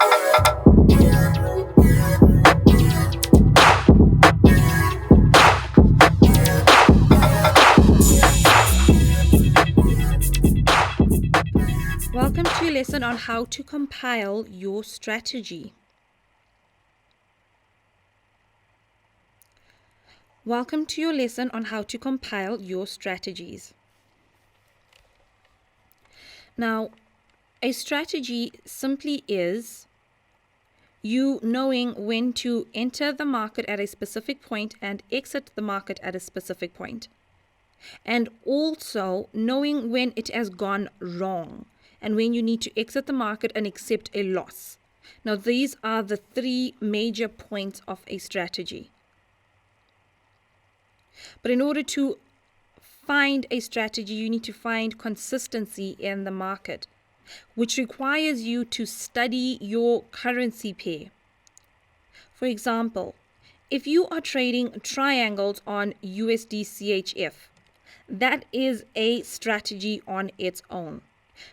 Welcome to a lesson on how to compile your strategy. Welcome to your lesson on how to compile your strategies. Now, a strategy simply is you knowing when to enter the market at a specific point and exit the market at a specific point. And also knowing when it has gone wrong and when you need to exit the market and accept a loss. Now, these are the three major points of a strategy. But in order to find a strategy, you need to find consistency in the market, which requires you to study your currency pair. For example, if you are trading triangles on USD CHF, that is a strategy on its own.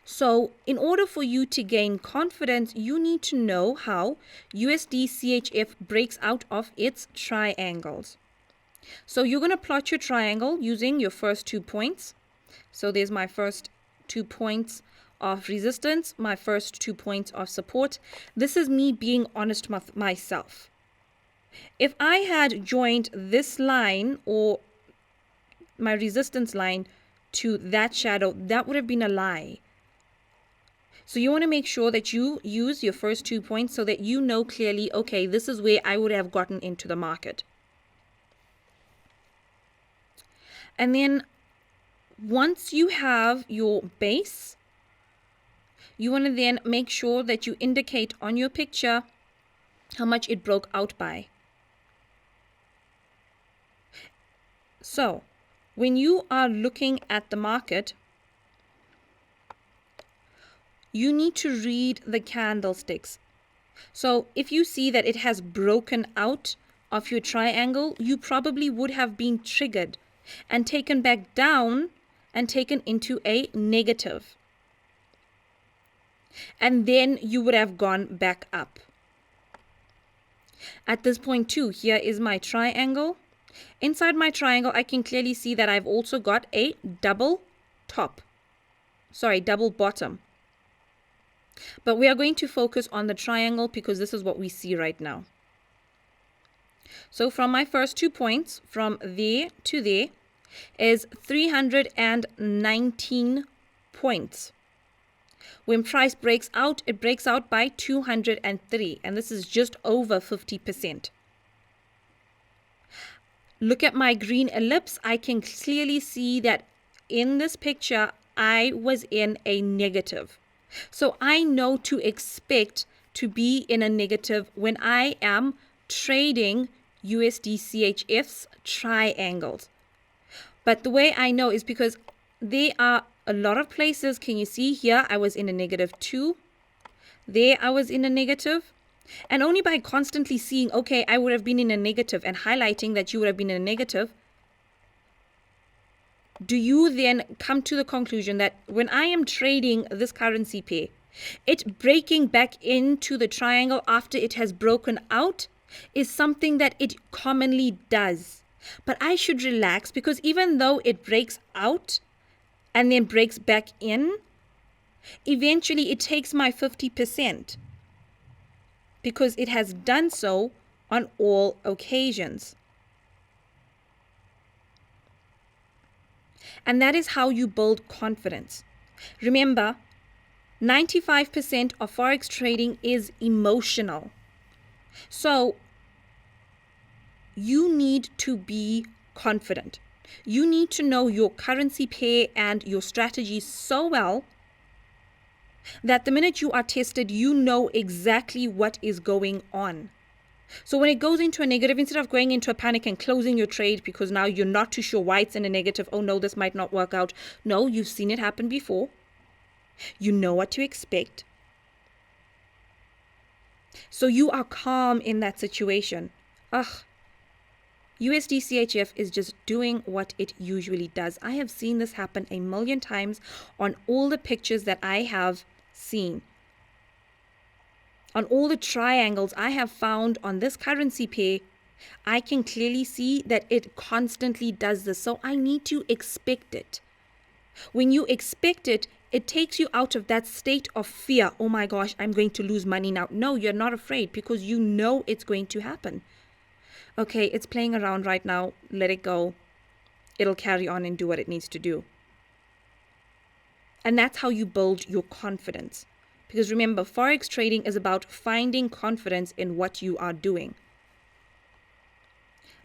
So in order for you to gain confidence, you need to know how USD CHF breaks out of its triangles. So you're going to plot your triangle using your first 2 points. So there's my first 2 points of resistance, my first 2 points of support. This is me being honest with myself. If I had joined this line or my resistance line to that shadow, that would have been a lie. So you want to make sure that you use your first 2 points so that you know clearly, okay, this is where I would have gotten into the market. And then once you have your base, you want to then make sure that you indicate on your picture how much it broke out by. So when you are looking at the market, you need to read the candlesticks. So if you see that it has broken out of your triangle, you probably would have been triggered and taken back down and taken into a negative. And then you would have gone back up. At this point too, here is my triangle. Inside my triangle, I can clearly see that I've also got a double bottom. But we are going to focus on the triangle because this is what we see right now. So from my first 2 points, from there to there, is 319 points. When price breaks out, it breaks out by 203, and this is just over 50%. Look at my green ellipse. I can clearly see that in this picture, I was in a negative. So I know to expect to be in a negative when I am trading USD CHF's triangles. But the way I know is because there are a lot of places. Can you see here? I was in a -2. There I was in a negative. And only by constantly seeing, okay, I would have been in a negative and highlighting that you would have been in a negative, do you then come to the conclusion that when I am trading this currency pair, it breaking back into the triangle after it has broken out is something that it commonly does. But I should relax because even though it breaks out and then breaks back in, eventually it takes my 50%. Because it has done so on all occasions. And that is how you build confidence. Remember, 95% of Forex trading is emotional. So you need to be confident. You need to know your currency pair and your strategy so well that the minute you are tested, you know exactly what is going on. So when it goes into a negative, instead of going into a panic and closing your trade because now you're not too sure why it's in a negative, oh no, this might not work out. No, you've seen it happen before. You know what to expect. So you are calm in that situation. USD CHF is just doing what it usually does. I have seen this happen a million times on all the pictures that I have seen. On all the triangles I have found on this currency pair, I can clearly see that it constantly does this. So I need to expect it. When you expect it, it takes you out of that state of fear. Oh my gosh, I'm going to lose money now. No, you're not afraid because you know it's going to happen. Okay, it's playing around right now. Let it go. It'll carry on and do what it needs to do. And that's how you build your confidence. Because remember, Forex trading is about finding confidence in what you are doing.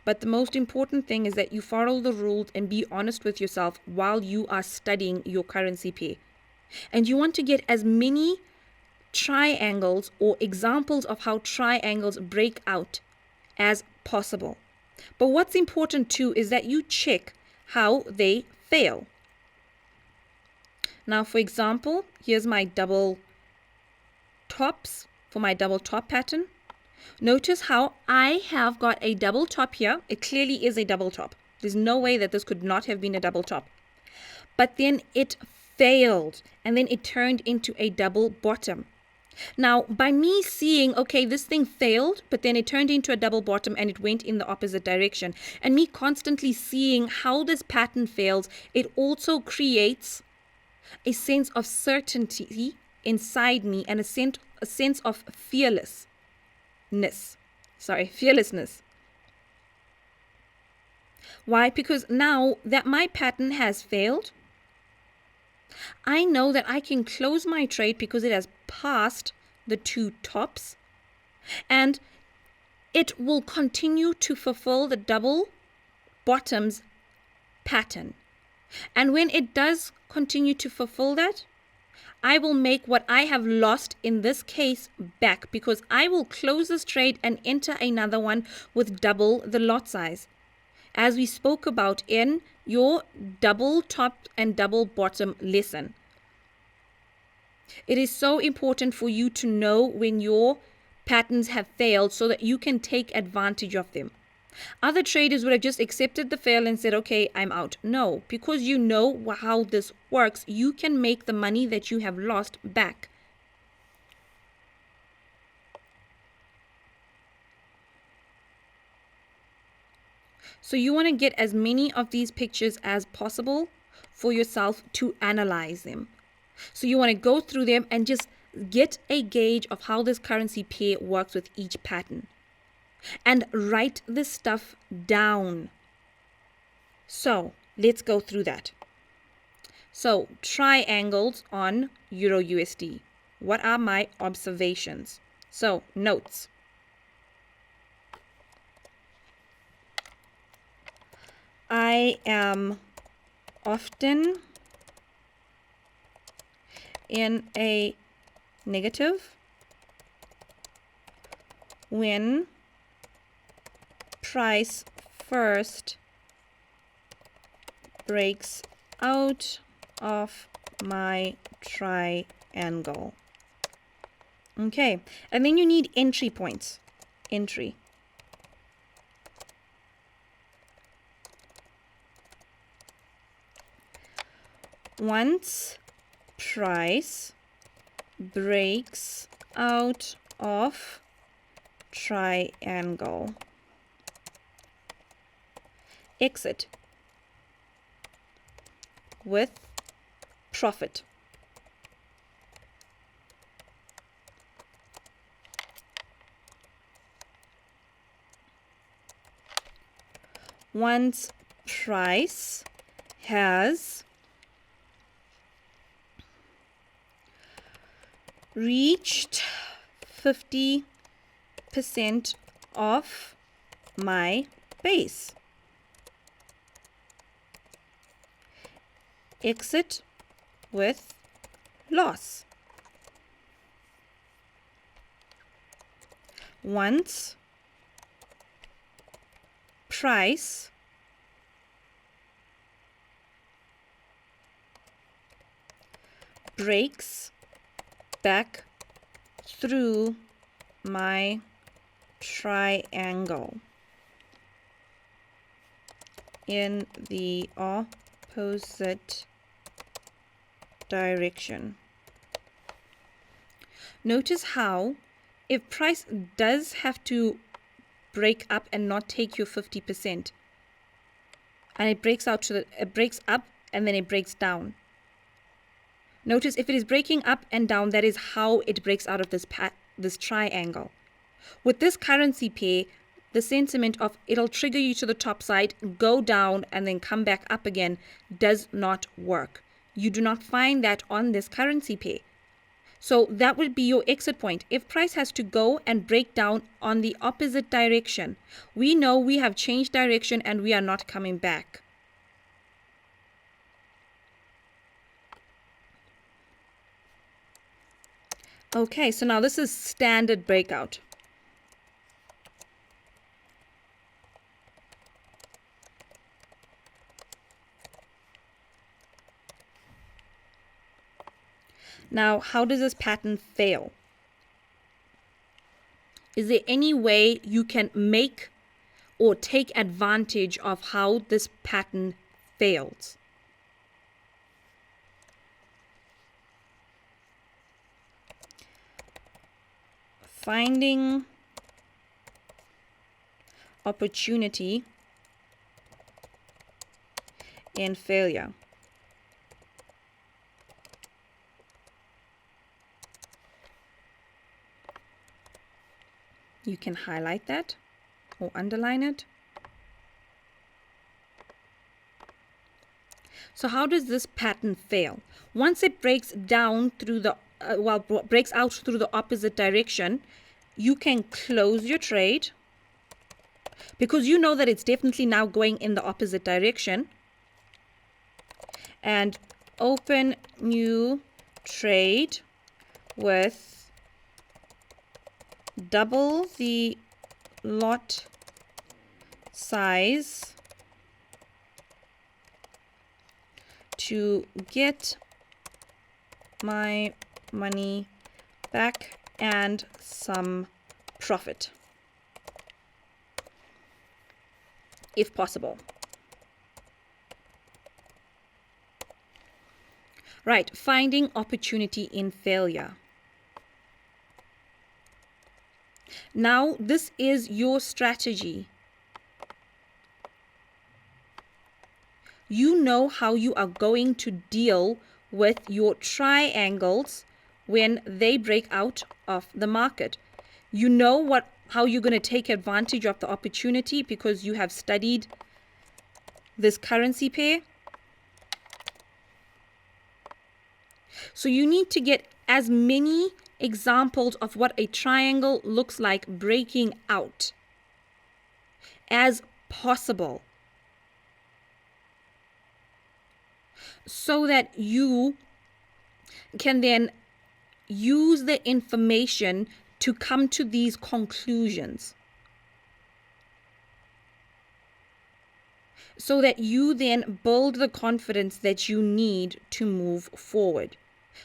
But the most important thing is that you follow the rules and be honest with yourself while you are studying your currency pair. And you want to get as many triangles or examples of how triangles break out as possible. But what's important too is that you check how they fail. Now, for example, here's my double tops for my double top pattern. Notice how I have got a double top here. It clearly is a double top. There's no way that this could not have been a double top. But then it failed, and then it turned into a double bottom. Now, by me seeing, okay, this thing failed, but then it turned into a double bottom and it went in the opposite direction, and me constantly seeing how this pattern fails, it also creates a sense of certainty inside me and a sense of fearlessness. Why? Because now that my pattern has failed, I know that I can close my trade because it has passed the two tops, and it will continue to fulfill the double bottoms pattern. And when it does continue to fulfill that, I will make what I have lost in this case back, because I will close this trade and enter another one with double the lot size, as we spoke about in your double top and double bottom lesson. It is so important for you to know when your patterns have failed so that you can take advantage of them. Other traders would have just accepted the fail and said, okay, I'm out. No, because you know how this works, you can make the money that you have lost back. So you want to get as many of these pictures as possible for yourself to analyze them. So you want to go through them and just get a gauge of how this currency pair works with each pattern. And write this stuff down. So let's go through that. So triangles on Euro USD. What are my observations? So notes. I am often in a negative when price first breaks out of my triangle. Okay, and then you need entry points. Entry. Once price breaks out of triangle, exit with profit. Once price has reached 50% of my base, exit with loss. Once price breaks back through my triangle in the opposite direction. Notice how if price does have to break up and not take your 50%, and it breaks up and then it breaks down. Notice if it is breaking up and down, that is how it breaks out of this triangle. With this currency pair, the sentiment of it'll trigger you to the top side, go down, and then come back up again does not work. You do not find that on this currency pair. So that would be your exit point. If price has to go and break down on the opposite direction, we know we have changed direction and we are not coming back. Okay, so now this is standard breakout. Now, how does this pattern fail? Is there any way you can make or take advantage of how this pattern fails? Finding opportunity in failure. You can highlight that or underline it. So how does this pattern fail? Once it breaks down through the breaks out through the opposite direction, you can close your trade because you know that it's definitely now going in the opposite direction, and open new trade with double the lot size to get my money back and some profit, if possible. Right, finding opportunity in failure. Now, this is your strategy. You know how you are going to deal with your triangles when they break out of the market. You know how you're going to take advantage of the opportunity because you have studied this currency pair. So you need to get as many examples of what a triangle looks like breaking out as possible, so that you can then use the information to come to these conclusions, so that you then build the confidence that you need to move forward.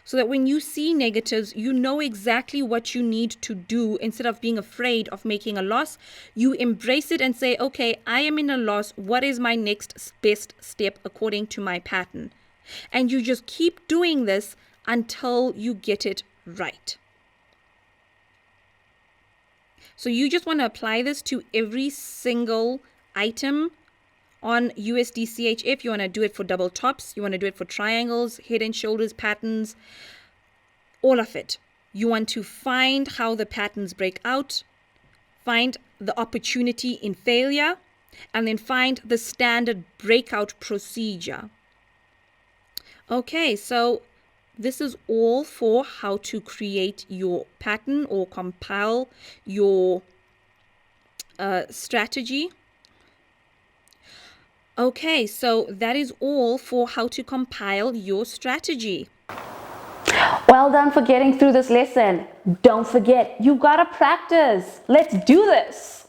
So that when you see negatives, you know exactly what you need to do. Instead of being afraid of making a loss, you embrace it and say, okay, I am in a loss. What is my next best step according to my pattern? And you just keep doing this until you get it right. So you just want to apply this to every single item on USD CHF. You want to do it for double tops. You want to do it for triangles, head and shoulders patterns, all of it. You want to find how the patterns break out, find the opportunity in failure, and then find the standard breakout procedure. Okay, so this is all for how to create your pattern or compile your strategy. Okay, so that is all for how to compile your strategy. Well done for getting through this lesson. Don't forget, you've got to practice. Let's do this.